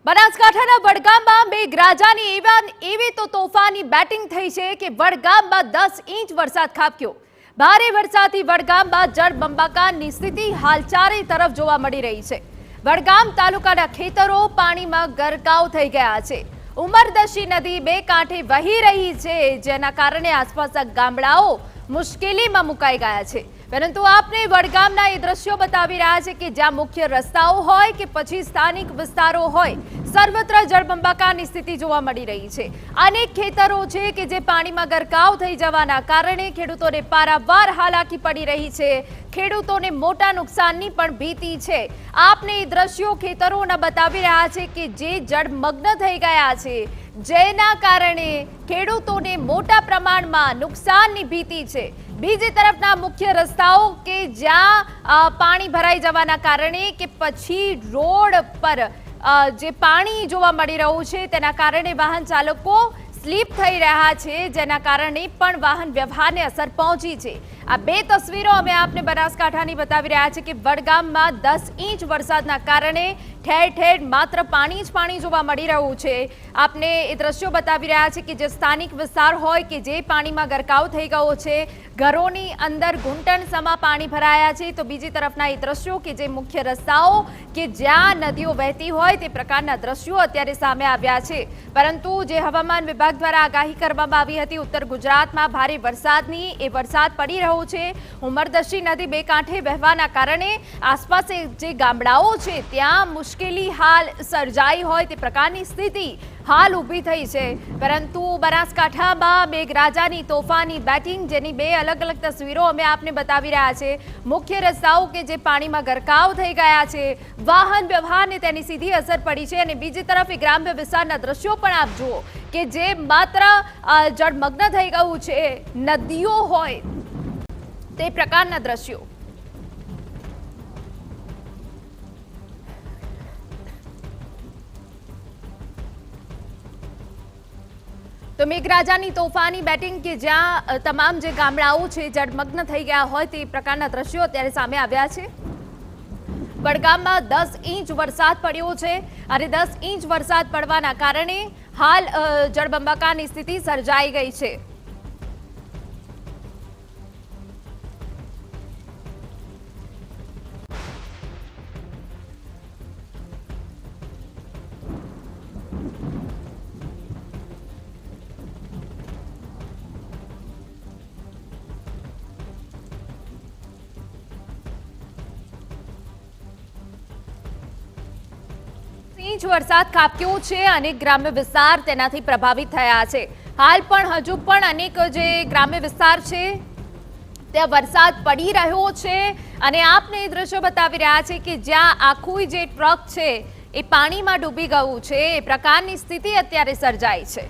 બનાસકાંઠાના વડગામમાં મેઘરાજાની એવી તો તોફાની બેટિંગ થઈ છે કે વડગામમાં 10 ઇંચ વરસાદ ખાબક્યો। ભારે વરસાદથી વડગામમાં જળબંબાકારની સ્થિતિ હાલ ચારે તરફ જોવા મળી રહી છે। વડગામ તાલુકાના ખેતરો પાણીમાં ગરકાવ થઈ ગયા છે। ઉમરદશી નદી બે કાંઠે વહી રહી છે, જેના કારણે આસપાસના ગામડાઓ મુશ્કેલીમાં મુકાઈ ગયા છે। પરંતુ આપને વડગામના એ દ્રશ્યો બતાવી રહ્યા છે કે જ્યાં મુખ્ય રસ્તાઓ હોય કે પછી સ્થાનિક વિસ્તારો હોય, સર્વત્ર જળબંબાકારની સ્થિતિ જોવા મળી રહી છે। અનેક ખેતરો છે કે જે પાણીમાં ગરકાવ થઈ જવાના કારણે ખેડૂતોને પારાવાર હાલાકી પડી રહી છે। ખેડૂતોને મોટા નુકસાનની પણ ભીતિ છે। આપને એ દ્રશ્યો ખેતરોના બતાવી રહ્યા છે કે જે જળમગ્ન થઈ ગયા છે, જેના કારણે ખેડૂતોને મોટા પ્રમાણમાં નુકસાનની ભીતિ છે। બીજી તરફના મુખ્ય રસ્તાઓ કે જ્યાં પાણી ભરાઈ જવાના કારણે કે પછી રોડ પર જે પાણી જોવા મળી રહ્યું છે, તેના કારણે વાહન ચાલકો સ્લીપ થઈ રહ્યા છે, જેના કારણે પણ વાહન વ્યવહારને અસર પહોંચી છે। આ બે તસવીરો અમે આપને બનાસકાંઠાની બતાવી રહ્યા છે કે વડગામમાં 10 ઇંચ વરસાદના કારણે ઠેર ઠેર માત્ર પાણી જ પાણી જોવા મળી રહ્યું છે। આપને એ દ્રશ્યો બતાવી રહ્યા છે કે જે સ્થાનિક વિસ્તાર હોય કે જે પાણીમાં ગરકાવ થઈ ગયો છે, ઘરોની અંદર ઘૂંટણ સમા પાણી ભરાયા છે, તો બીજી તરફના એ દ્રશ્યો કે જે મુખ્ય રસ્તાઓ કે જ્યાં નદીઓ વહેતી હોય તે પ્રકારના દ્રશ્યો અત્યારે સામે આવ્યા છે। પરંતુ જે હવામાન વિભાગ દ્વારા આગાહી કરવામાં આવી હતી ઉત્તર ગુજરાતમાં ભારે વરસાદની, એ વરસાદ પડી રહ્યો છે। ઉમરદશી નદી બે કાંઠે વહેવાના કારણે આસપાસ જે ગામડાઓ છે ત્યાં મુશ્કેલી હાલ સર્જાઈ હોય તે પ્રકારની સ્થિતિ હાલ ઊભી થઈ છે। પરંતુ બનાસકાંઠામાં મેઘરાજાની તોફાની બેટિંગ, જેની બે અલગ અલગ તસવીરો અમે આપને બતાવી રહ્યા છે। મુખ્ય રસ્તાઓ કે જે પાણીમાં ગરકાવ થઈ ગયા છે, વાહન વ્યવહારને તેની સીધી અસર પડી છે। અને બીજી તરફ એ ગ્રામ્ય વિસ્તારના દ્રશ્યો પણ આપ જુઓ કે જે માત્ર જળમગ્ન થઈ ગયું છે, નદીઓ હોય તે પ્રકારના દ્રશ્યો। તો મેઘરાજાની તોફાની બેટિંગ કે જ્યાં તમામ જે ગામડાઓ છે જળમગ્ન થઈ ગયા હોય તે પ્રકારના દ્રશ્યો અત્યારે સામે આવ્યા છે। વડગામમાં 10 ઇંચ વરસાદ પડ્યો છે અને 10 ઇંચ વરસાદ પડવાના કારણે હાલ જળબંબાકારની સ્થિતિ સર્જાઈ ગઈ છે। ઇંચ વરસાદ ખાબક્યો છે, અનેક ગ્રામ્ય વિસ્તાર તેનાથી પ્રભાવિત થયા છે। હાલ પણ હજુ પણ અનેક જે ગ્રામ્ય વિસ્તાર છે ત્યાં વરસાદ પડી રહ્યો છે અને આપને એ દ્રશ્યો બતાવી રહ્યા છે કે જ્યાં આખું જે ટ્રક છે એ પાણીમાં ડૂબી ગયું છે, એ પ્રકારની સ્થિતિ અત્યારે સર્જાઈ છે।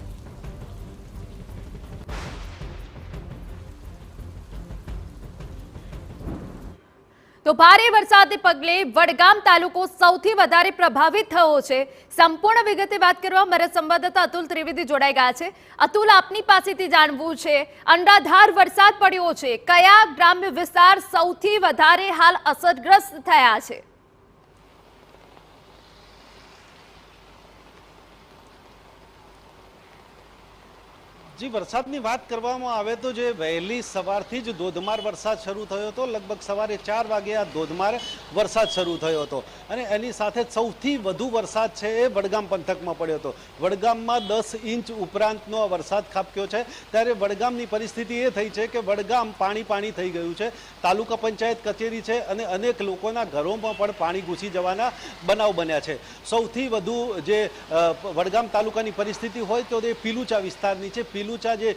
તો ભારે વરસાદને પગલે વડગામ તાલુકો સૌથી વધારે પ્રભાવિત થયો છે। સંપૂર્ણ વિગતે વાત કરવા મારા સંવાદદાતા અતુલ ત્રિવેદી જોડાઈ ગયા છે। અતુલ, આપની પાસેથી જાણવું છે, અનરાધાર વરસાદ પડ્યો છે, કયા ગ્રામ્ય વિસ્તાર સૌથી વધારે હાલ અસરગ્રસ્ત થયા છે? जी वरसादनी बात करवामां आवे तो जे वहेली सवारथी ज धोधमार वरसाद शरू थयो हतो। लगभग सवारे 4 वागे आ धोधमार वरसाद शरू थयो हतो अने एनी साथे सौथी वधु वरसाद छे ए वडगाम पंथकमां पड्यो हतो। वडगाममां 10 इंच उपरांतनो आ वरसाद खाबक्यो छे, त्यारे वडगामनी परिस्थिति ए थई छे के वडगाम पाणी पाणी थई गयुं छे। तालुका पंचायत कचेरी छे अने अनेक लोकोना घरोमां पण पाणी घुसी जवाना बनाव बन्या छे। सौथी वधु जे वडगाम तालुकानी परिस्थिति होय तो ते पीलुचा विस्तारनी छे। पीलुचा जे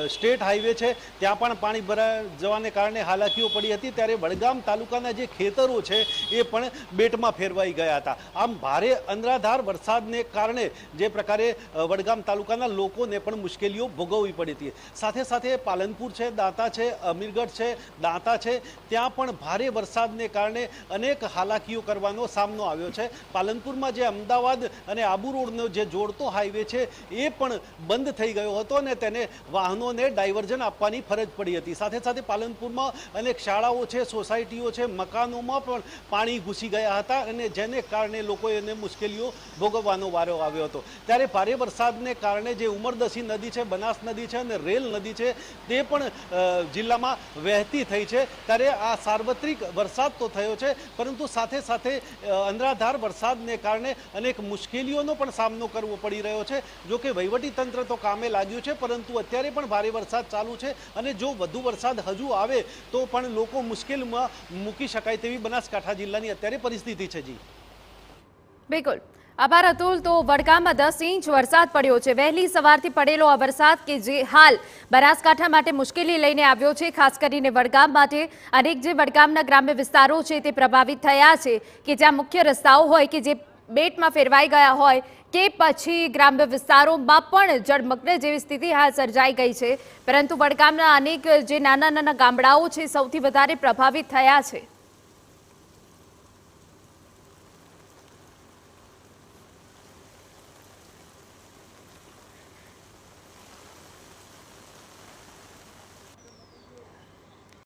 स्टेट हाईवे है त्या पण पाणी भराई जवाने कारणे हालाकीओ पड़ी हती, त्यारे वडगाम तालुकाना जे खेतरो छे ए पण बेटमां फेरवाई गया हता। आम भारे अनराधार वरसादने कारणे जे प्रकारे वडगाम तालुकाना लोकोने पण मुश्केलीओ भोगववी पड़ी हती। साथे साथे पालनपुर छे, दाता छे, अमीरगढ़ छे, दाता छे, त्यां पण भारे वरसादने कारणे अनेक हालाकीओ करवानो सामनो आव्यो छे। पालनपुरमां जे अमदावाद अने आबू रोडनो जे जोड़तो हाईवे छे ए पण बंध थई गयो हतो। અને તેને વાહનોને ડાયવર્ઝન આપવાની ફરજ પડી હતી. સાથે સાથે પાલનપુરમાં અનેક શાળાઓ છે, સોસાયટીઓ છે, મકાનોમાં પણ પાણી ઘૂસી ગયા હતા અને જેને કારણે લોકોને મુશ્કેલીઓ ભોગવવાનો વારો આવ્યો હતો. ત્યારે ભારે વરસાદને કારણે જે ઉમરદસી નદી છે, બનાસ નદી છે અને રેલ નદી છે તે પણ જિલ્લામાં વહેતી થઈ છે. ત્યારે આ સાર્વત્રિક વરસાદ તો થયો છે, પરંતુ સાથે સાથે અનરાધાર વરસાદને કારણે અનેક મુશ્કેલીઓનો પણ સામનો કરવો પડી રહ્યો છે. જો કે વહીવટી તંત્ર તો કામે લાગ્યું છે, પરંતુ અત્યારે પણ ભારે વરસાદ ચાલુ છે અને જો વધુ વરસાદ હજુ આવે તો પણ લોકો મુશ્કેલીમાં મૂકી શકાય તેવી બનાસકાંઠા જિલ્લાની અત્યારે પરિસ્થિતિ છે. જી બિલકુલ, આભાર અતુલ. તો વડગામમાં 10 ઇંચ વરસાદ પડ્યો છે. વહેલી સવારથી પડેલો આ વરસાદ કે જે હાલ બનાસકાંઠા માટે મુશ્કેલી લઈને આવ્યો છે, ખાસ કરીને વડગામ માટે. અનેક જે વડગામના ગ્રામ્ય વિસ્તારો છે તે પ્રભાવિત થયા છે, કે જ્યાં મુખ્ય રસ્તાઓ હોય કે જે બેટમાં ફેરવાઈ ગયા હોય કે પછી ગ્રામ્ય વિસ્તારોમાં પણ જળમગ્ન જેવી સ્થિતિ હાલ સર્જાઈ ગઈ છે. પરંતુ વડગામના અનેક જે નાના નાના ગામડાઓ છે સૌથી વધારે પ્રભાવિત થયા છે.